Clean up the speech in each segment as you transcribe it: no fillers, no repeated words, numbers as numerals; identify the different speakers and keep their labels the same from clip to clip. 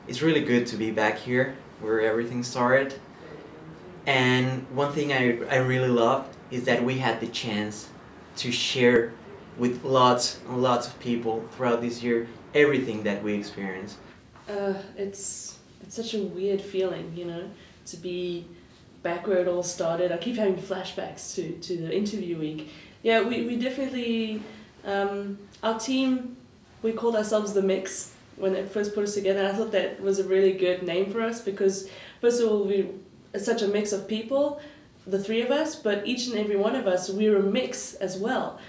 Speaker 1: It's really good to be back here where everything started. And one thing I really loved is that we had the chance to share with lots and lots of people throughout this year everything that we experienced.
Speaker 2: It's such a weird feeling, you know, to be back where it all started. I keep having flashbacks to the interview week. Yeah, we definitely, our team, we called ourselves the Mix when it first put us together. And I thought that was a really good name for us because, first of all, it's such a mix of people, the three of us, but each and every one of us, we're a mix as well.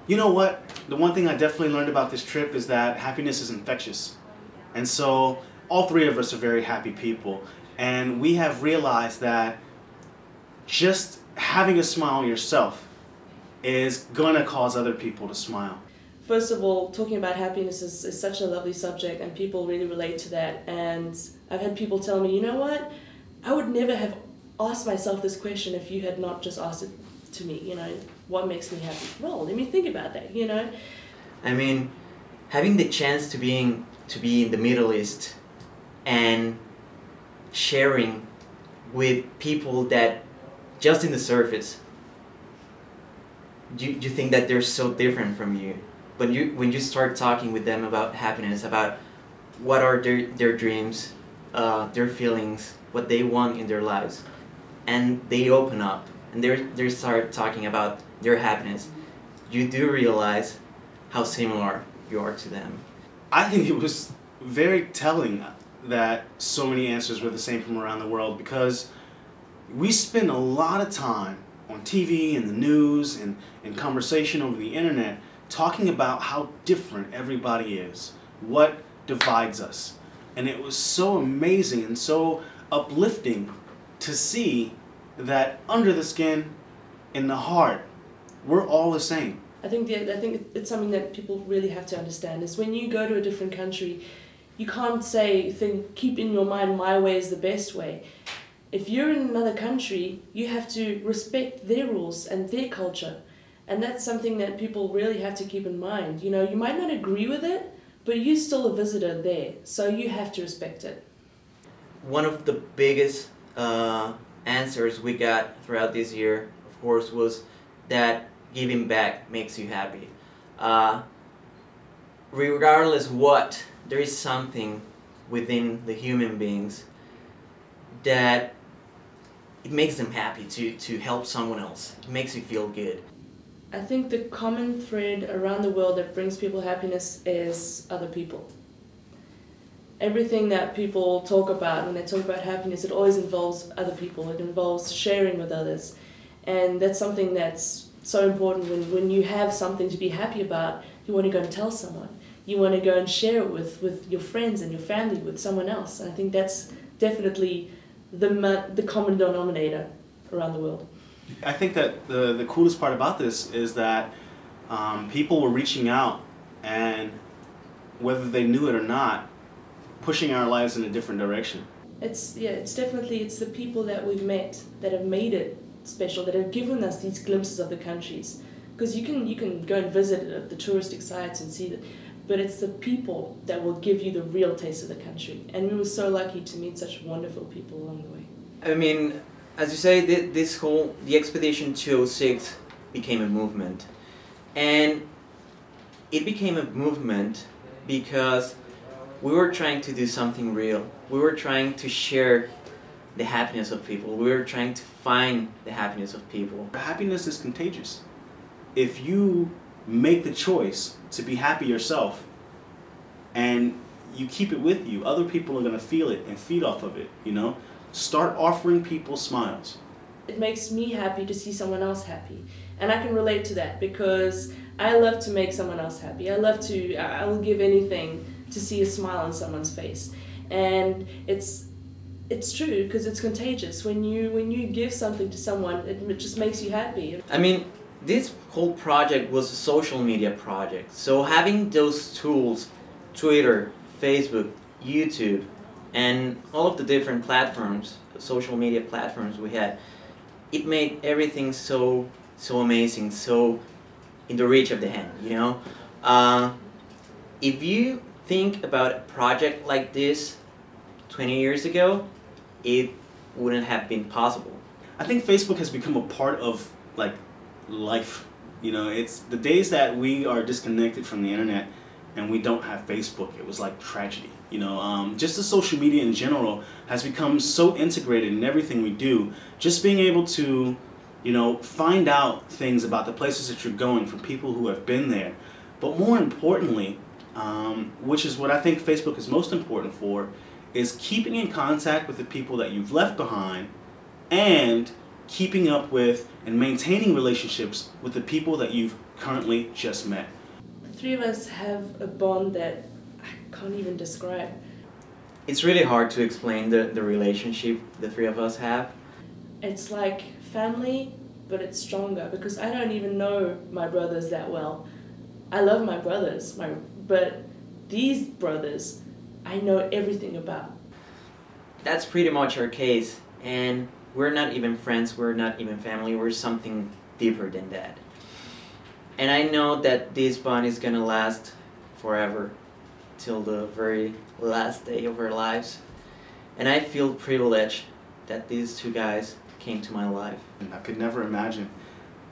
Speaker 3: You know what? The one thing I definitely learned about this trip is that happiness is infectious. And so all three of us are very happy people. And we have realized that just having a smile yourself is going to cause other people to smile.
Speaker 2: First of all, talking about happiness is such a lovely subject and people really relate to that. And I've had people tell me, you know what? I would never have asked myself this question if you had not just asked it to me, you know, what makes me happy? Well, let me think about that, you know.
Speaker 1: I mean, having the chance to be in the Middle East and sharing with people that just in the surface, you think that they're so different from you. But when you start talking with them about happiness, about what are their dreams, their feelings, what they want in their lives, and they open up and they start talking about their happiness, you do realize how similar you are to them.
Speaker 3: I think it was very telling that so many answers were the same from around the world because we spend a lot of time on TV and the news and conversation over the internet talking about how different everybody is, what divides us. And it was so amazing and so uplifting to see that under the skin, in the heart, we're all the same.
Speaker 2: I think it's something that people really have to understand is when you go to a different country, you can't keep in your mind my way is the best way. If you're in another country, you have to respect their rules and their culture. And that's something that people really have to keep in mind. You know, you might not agree with it, but you're still a visitor there, so you have to respect it.
Speaker 1: One of the biggest answers we got throughout this year, of course, was that giving back makes you happy. Regardless what, there is something within the human beings that it makes them happy to help someone else. It makes you feel good.
Speaker 2: I think the common thread around the world that brings people happiness is other people. Everything that people talk about, when they talk about happiness, it always involves other people. It involves sharing with others. And that's something that's so important when you have something to be happy about, you want to go and tell someone. You want to go and share it with your friends and your family, with someone else. And I think that's definitely the common denominator around the world.
Speaker 3: I think that the coolest part about this is that people were reaching out and whether they knew it or not, pushing our lives in a different direction.
Speaker 2: It's the people that we've met that have made it special, that have given us these glimpses of the countries. Because you can go and visit the touristic sites and see that, but it's the people that will give you the real taste of the country. And we were so lucky to meet such wonderful people along the way.
Speaker 1: I mean, as you say, the Expedition 206 became a movement. And it became a movement because we were trying to do something real. We were trying to share the happiness of people. We were trying to find the happiness of people.
Speaker 3: Happiness is contagious. If you make the choice to be happy yourself and you keep it with you, other people are going to feel it and feed off of it, you know? Start offering people smiles.
Speaker 2: It makes me happy to see someone else happy. And I can relate to that because I love to make someone else happy. I will give anything to see a smile on someone's face. And it's true because it's contagious. When you give something to someone, it just makes you happy.
Speaker 1: I mean, this whole project was a social media project. So having those tools, Twitter, Facebook, YouTube, and all of the different platforms, social media platforms we had, it made everything so amazing, so in the reach of the hand, you know? If you think about a project like this 20 years ago, it wouldn't have been possible.
Speaker 3: I think Facebook has become a part of like life. You know, it's the days that we are disconnected from the internet and we don't have Facebook, it was like tragedy. You know, just the social media in general has become so integrated in everything we do. Just being able to, you know, find out things about the places that you're going from people who have been there. But more importantly, which is what I think Facebook is most important for, is keeping in contact with the people that you've left behind and keeping up with and maintaining relationships with the people that you've currently just met.
Speaker 2: The three of us have a bond that I can't even describe.
Speaker 1: It's really hard to explain the relationship the three of us have.
Speaker 2: It's like family, but it's stronger because I don't even know my brothers that well. I love my brothers, but these brothers I know everything about.
Speaker 1: That's pretty much our case, and we're not even friends, we're not even family, we're something deeper than that. And I know that this bond is gonna last forever, till the very last day of our lives. And I feel privileged that these two guys came to my life.
Speaker 3: I could never imagine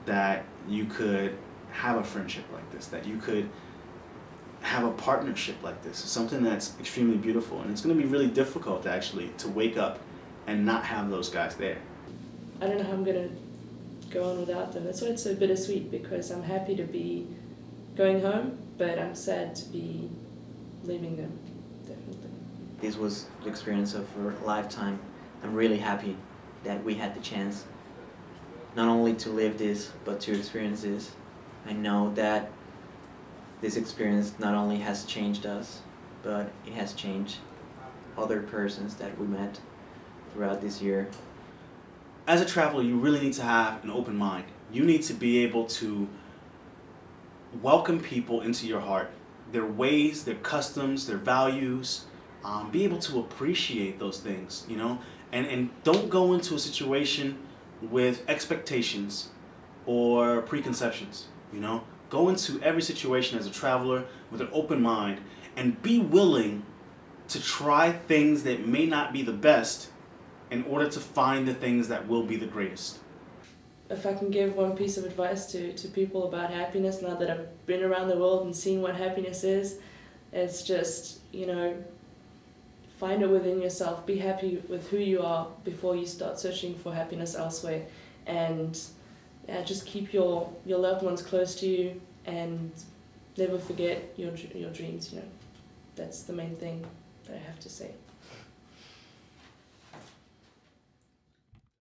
Speaker 3: that you could have a friendship like this, that you could have a partnership like this. It's something that's extremely beautiful, and it's going to be really difficult actually to wake up and not have those guys there.
Speaker 2: I don't know how I'm going to go on without them. That's why it's so bittersweet, because I'm happy to be going home, but I'm sad to be leaving them, definitely.
Speaker 1: This was the experience of a lifetime. I'm really happy that we had the chance not only to live this, but to experience this. I know that this experience not only has changed us, but it has changed other persons that we met throughout this year.
Speaker 3: As a traveler, you really need to have an open mind. You need to be able to welcome people into your heart, their ways, their customs, their values, be able to appreciate those things, you know, and don't go into a situation with expectations or preconceptions, you know. Go into every situation as a traveler with an open mind and be willing to try things that may not be the best in order to find the things that will be the greatest.
Speaker 2: If I can give one piece of advice to people about happiness, now that I've been around the world and seen what happiness is, it's just, you know, find it within yourself. Be happy with who you are before you start searching for happiness elsewhere. And yeah, just keep your loved ones close to you and never forget your dreams, you know. That's the main thing that I have to say.